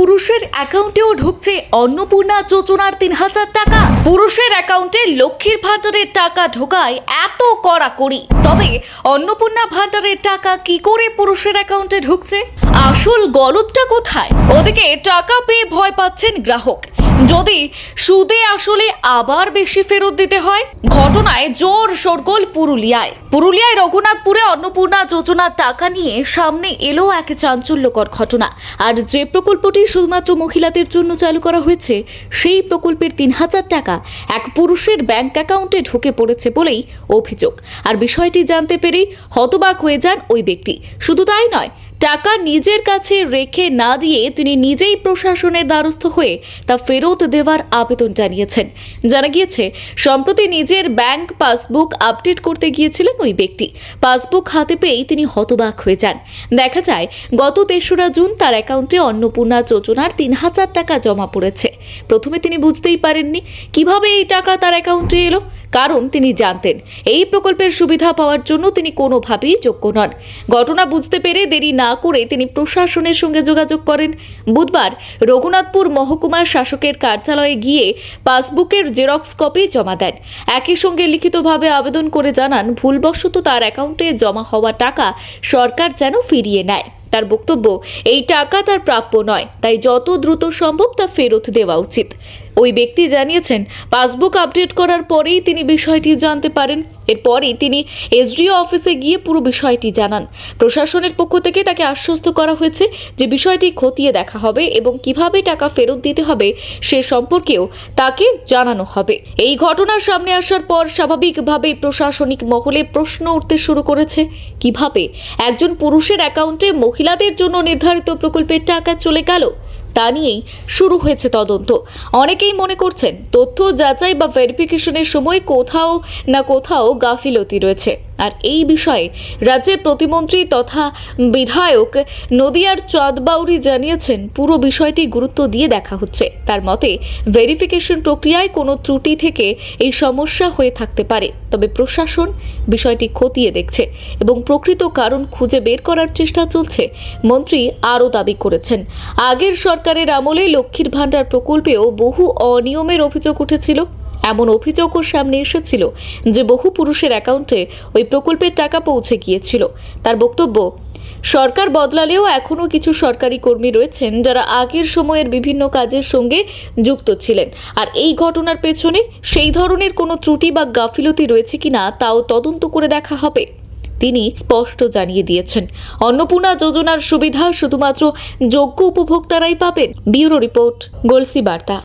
পুরুষের অ্যাকাউন্টেও ঢুকছে অন্নপূর্ণা যোজনার ৩,০০০ টাকা। পুরুষের অ্যাকাউন্টে লক্ষ্মীর ভাণ্ডারের টাকা ঢোকায় এত কড়াকড়ি, তবে অন্নপূর্ণা ভাণ্ডারের টাকা কি করে পুরুষের অ্যাকাউন্টে ঢুকছে? আসল গলতটা কোথায়? ওদিকে টাকা পেয়ে ভয় পাচ্ছেন গ্রাহক, যদি সুদে আসলে আবার বেশি ফেরত দিতে হয়। ঘটনায় জোর শোরগোল পুরুলিয়ায় রঘুনাথপুরে অন্নপূর্ণা যোজনার টাকা নিয়ে সামনে এলো এক চাঞ্চল্যকর ঘটনা। আর যে প্রকল্পটি শুধুমাত্র মহিলাদের জন্য চালু করা হয়েছে, সেই প্রকল্পের ৩,০০০ টাকা এক পুরুষের ব্যাংক অ্যাকাউন্টে ঢুকে পড়েছে বলেই অভিযোগ। আর বিষয়টি জানতে পেরেই হতবাক হয়ে যান ওই ব্যক্তি। শুধু তাই নয়, টাকা নিজের কাছে রেখে না দিয়ে তিনি নিজেই প্রশাসনের দ্বারস্থ হয়ে তা ফেরত দেওয়ার আবেদন জানিয়েছেন। জানা গিয়েছে, সম্প্রতি নিজের ব্যাংক পাসবুক আপডেট করতে গিয়েছিলেন ওই ব্যক্তি। পাসবুক হাতে পেয়েই তিনি হতবাক হয়ে যান। দেখা যায়, গত ৩রা জুন তার অ্যাকাউন্টে অন্নপূর্ণা যোজনার ৩,০০০ টাকা জমা পড়েছে। প্রথমে তিনি বুঝতেই পারেননি কিভাবে এই টাকা তার অ্যাকাউন্টে এলো, কারণ তিনি জানতেন এই প্রকল্পের সুবিধা পাওয়ার জন্য তিনি কোনোভাবেই যোগ্য নন। ঘটনা বুঝতে পেরে দেরি না করে তিনি প্রশাসনের সঙ্গে যোগাযোগ করেন। বুধবার রঘুনাথপুর মহকুমা শাসকের কার্যালয়ে গিয়ে পাসবুকের জেরক্স কপি জমা দেন। একই সঙ্গে লিখিতভাবে আবেদন করে জানান, ভুলবশত তার অ্যাকাউন্টে জমা হওয়া টাকা সরকার যেন ফিরিয়ে নেয়। তার বক্তব্য, এই টাকা তার প্রাপ্য নয়, তাই যত দ্রুত সম্ভব তা ফেরত দেওয়া উচিত। ওই ব্যক্তি জানিয়েছেন, পাসবুক আপডেট করার পরেই তিনি বিষয়টি জানতে পারেন। এরপরই তিনি এসডিও অফিসে গিয়ে পুরো বিষয়টি জানান। প্রশাসনের পক্ষ থেকে তাকে আশ্বস্ত করা হয়েছে যে বিষয়টি খতিয়ে দেখা হবে এবং কিভাবে টাকা ফেরত দিতে হবে সে সম্পর্কেও তাকে জানানো হবে। এই ঘটনার সামনে আসার পর স্বাভাবিকভাবেই প্রশাসনিক মহলে প্রশ্ন উঠতে শুরু করেছে, কিভাবে একজন পুরুষের অ্যাকাউন্টে মহিলাদের জন্য নির্ধারিত প্রকল্পের টাকা চলে গেল। তা নিয়েই শুরু হয়েছে তদন্ত। অনেকেই মনে করছেন, তথ্য যাচাই বা ভেরিফিকেশনের সময় কোথাও না কোথাও গাফিলতি রয়েছে। আর এই বিষয়ে রাজ্যের প্রতিমন্ত্রী তথা বিধায়ক নদিয়ার চাঁদবাউরি জানিয়েছেন, পুরো বিষয়টি গুরুত্ব দিয়ে দেখা হচ্ছে। তার মতে, ভেরিফিকেশন প্রক্রিয়ায় কোনো ত্রুটি থেকে এই সমস্যা হয়ে থাকতে পারে, তবে প্রশাসন বিষয়টি খতিয়ে দেখছে এবং প্রকৃত কারণ খুঁজে বের করার চেষ্টা চলছে। মন্ত্রী আরও দাবি করেছেন, আগের সরকারের আমলে লক্ষ্মীর ভাণ্ডার প্রকল্পেও বহু অনিয়মের অভিযোগ উঠেছিল। এমন অভিযোগও সামনে এসেছিল যে বহু পুরুষের অ্যাকাউন্টে ওই প্রকল্পের টাকা পৌঁছে গিয়েছিল। তার বক্তব্য, সরকার বদলালেও এখনও কিছু সরকারি কর্মী রয়েছেন যারা আগের সময়ের বিভিন্ন কাজের সঙ্গে যুক্ত ছিলেন। আর এই ঘটনার পেছনে সেই ধরনের কোনো ত্রুটি বা গাফিলতি রয়েছে কিনা তাও তদন্ত করে দেখা হবে। তিনি স্পষ্ট জানিয়ে দিয়েছেন, অন্নপূর্ণা যোজনার সুবিধা শুধুমাত্র যোগ্য উপভোক্তারাই পাবেন। ব্যুরো রিপোর্ট, গলসি বার্তা।